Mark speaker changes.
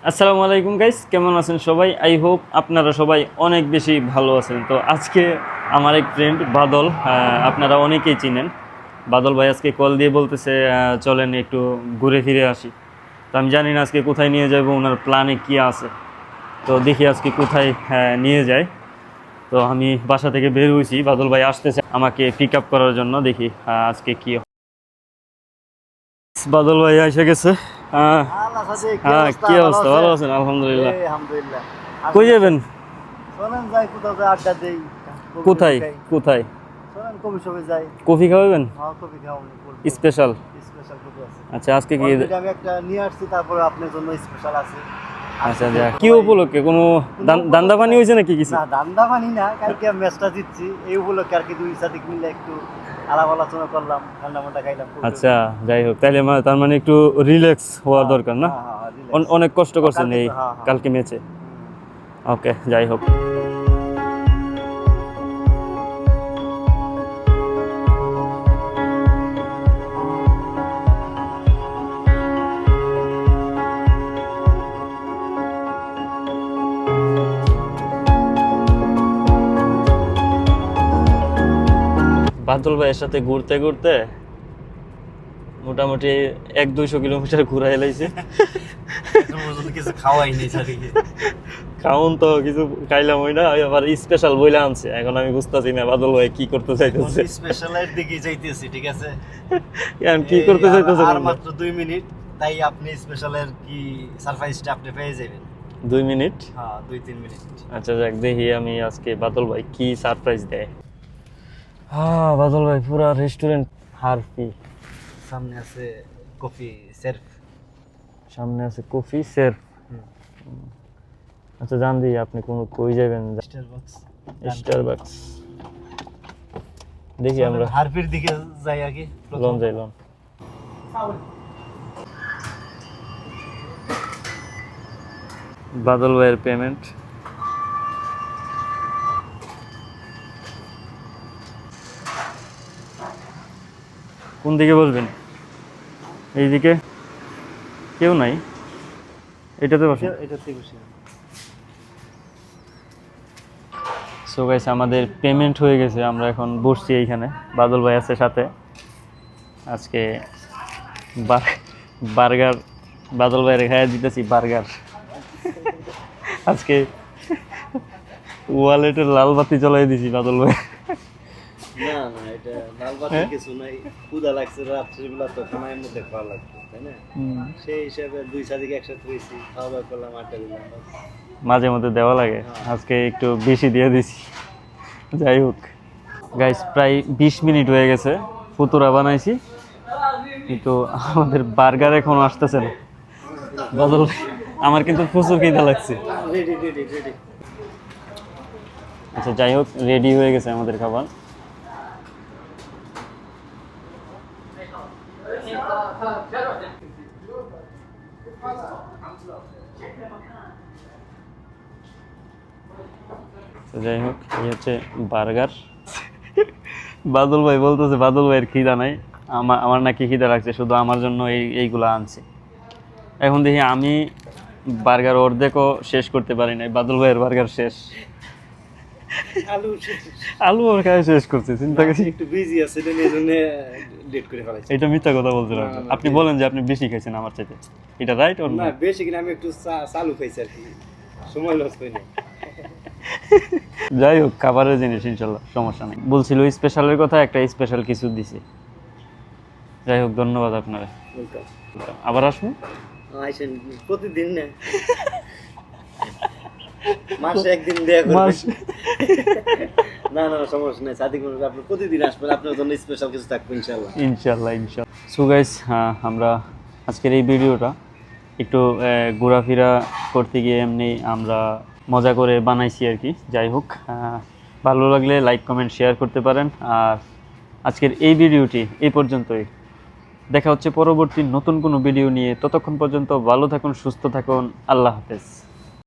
Speaker 1: আসসালামু আলাইকুম গাইস, কেমন আছেন সবাই? আই হোপ আপনারা সবাই অনেক বেশি ভালো আছেন। তো আজকে আমার এক ফ্রেন্ড বাদল, আপনারা অনেকেই চিনেন। বাদল ভাই আজকে কল দিয়ে বলতেছে চলেন একটু ঘুরে ফিরে আসি। তো আমি জানি না আজকে কোথায় নিয়ে যাব, ওনার প্ল্যানে কি আছে। তো দেখি আজকে কোথায় নিয়ে যায়। তো আমি বাসা থেকে বের হয়েছি, বাদল ভাই আসতেছে আমাকে পিক আপ করার জন্য। দেখি আজকে কি হয়। বাদল ভাই এসে গেছে। হ্যাঁ, হ্যাঁ, কি অবস্থা? ভালো আছেন? আলহামদুলিল্লাহ। কই যাবেন? কোথায় কোথায়? কফি খাওয়াবেন? স্পেশাল? আচ্ছা, আজকে কি?
Speaker 2: আমি একটা নিয়ে আসছি, তারপরে আপনার জন্য স্পেশাল আছে।
Speaker 1: আচ্ছা, যা কি উপলক্ষে? কোনো দান্দা পানি হয়েছে নাকি কিছু?
Speaker 2: না, দান্দা পানি না, কালকে আমি ম্যাচটা জিতছি এই উপলক্ষে আর কি। দুই সাথে মিলে একটু আলাপ আলোচনা করলাম, ঠান্ডা মান্ডা খাইলাম।
Speaker 1: আচ্ছা, যাই হোক, তাইলে তার মানে একটু রিল্যাক্স হওয়ার দরকার না? অনেক কষ্ট করছেন এই কালকে ম্যাচে। ওকে, যাই হোক। বাদল ভাইয়ের সাথে ঘুরতে ঘুরতে মোটামুটি 100-200 কিলোমিটার ঘুরা এলাইছে।
Speaker 2: কিছু খাওয়াই নেই,
Speaker 1: খাউন তো কিছু খাইলাম, ওই না আবার স্পেশাল বইলা আনছে। এখন আমি বুঝতেছি না বাদল ভাই কি করতে চাইতেছে।
Speaker 2: স্পেশালের দিকে যাইতেছি, ঠিক আছে?
Speaker 1: এখন কি করতে চাইতেছে?
Speaker 2: আর মাত্র 2 মিনিট, তাই আপনি স্পেশালের কি সারপ্রাইজটা আপনি পেয়ে যাবেন।
Speaker 1: 2 মিনিট?
Speaker 2: হ্যাঁ, 2-3 মিনিট।
Speaker 1: আচ্ছা, যাক, দেখি আমি আজকে বাদল ভাই কি সারপ্রাইজ দেয়। হ্যাঁ, বাদল ভাই পুরা রেস্টুরেন্ট হারপি।
Speaker 2: সামনে আছে কফি সার্ভ।
Speaker 1: সামনে আছে কফি সার্ভ। আচ্ছা, জান দিই আপনি কই যাবেন? স্টারবাকস। দেখি আমরা
Speaker 2: হারপির দিকে যাই আগে।
Speaker 1: লন যাই, লন। বাদল ভাইয়ের পেমেন্ট। কোন দিকে বসবেন? এইদিকে কেউ নাই, এটাতে বসেন। সো গাইস, আমাদের পেমেন্ট হয়ে গেছে, আমরা এখন বসছি এইখানে। বাদল ভাই আছে সাথে। আজকে বার্গার বাদল ভাইয়ের খাইয়া দিতেছি, বার্গার। আজকে ওয়ালেটের লাল বাতি জ্বলাই দিছি বাদল ভাই।
Speaker 2: না না, এটা লাল বাতি কিছু নাই। ক্ষুধা লাগছে, রাত্রিবেলা তো খানার মধ্যে খাওয়া লাগতো, তাই না? সেই হিসাবে 2 সাদিকে একসাথে হয়েছি, খাওয়া দাওয়া করলাম, আড্ডা দিলাম।
Speaker 1: মাঝে মধ্যে দেওয়া লাগে, আজকে একটু বেশি দিয়ে দিছি। যাই হোক গাইস, প্রায় 20 মিনিট হয়ে গেছে, ফুতুরা বানাইছি, কিন্তু আমাদের বার্গার এখনো আসতেছে না। বাদল, আমার কিন্তু প্রচুর খিদা লাগছে। আচ্ছা, যাই হোক, রেডি হয়ে গেছে আমাদের খাবার। যাই হোক, এই হচ্ছে বার্গার। বাদল ভাই বলতেছে বাদল ভাইয়ের খিদা নাই, আমার নাকি খিদা লাগছে, শুধু আমার জন্য এইগুলো আনছে। এখন দেখি আমি বার্গার অর্ধেকও শেষ করতে পারি নাই, বাদল ভাইয়ের বার্গার শেষ। আলু ওর খায় শেষ করছে, চিন্তা করছি।
Speaker 2: একটু বিজি আছে, এজন্য লেট করে ফেলাইছি।
Speaker 1: এটা মিথ্যা কথা বলছিলাম। আপনি বলেন যে আপনি বেশি খাইছেন আমার চাইতে, এটা রাইট ওর
Speaker 2: না? বেশি কিনা, আমি একটু চালু খাইছি আর কি, সময় লস করি না।
Speaker 1: যাই হোক, খাবারের জিনিস ইনশাল্লাহ সমস্যা নেই। বলছিল স্পেশালের কথা, একটা স্পেশাল কিছু দিছি। যাই হোক, ধন্যবাদ আপনারা। আবার আসুন।
Speaker 2: আইসেন প্রতিদিন না, মাসে একদিন দেয়া করবেন। না না, সমস্যা নেই, সাদিক মানুষ, আপনি প্রতিদিন আসবেন, আপনার জন্য স্পেশাল কিছু থাকবে ইনশাল্লাহ।
Speaker 1: ইনশাল্লাহ। সো গাইস, আমরা আজকের এই ভিডিওটা একটু ঘোরাফেরা করতে গিয়ে এমনি আমরা মজা করে বানাইছি আর কি। যাই হোক, ভালো লাগলে লাইক কমেন্ট শেয়ার করতে পারেন। আর আজকের এই ভিডিওটি এই পর্যন্তই। দেখা হচ্ছে পরবর্তী নতুন কোনো ভিডিও নিয়ে। ততক্ষণ পর্যন্ত ভালো থাকুন, সুস্থ থাকুন। আল্লাহ হাফেজ।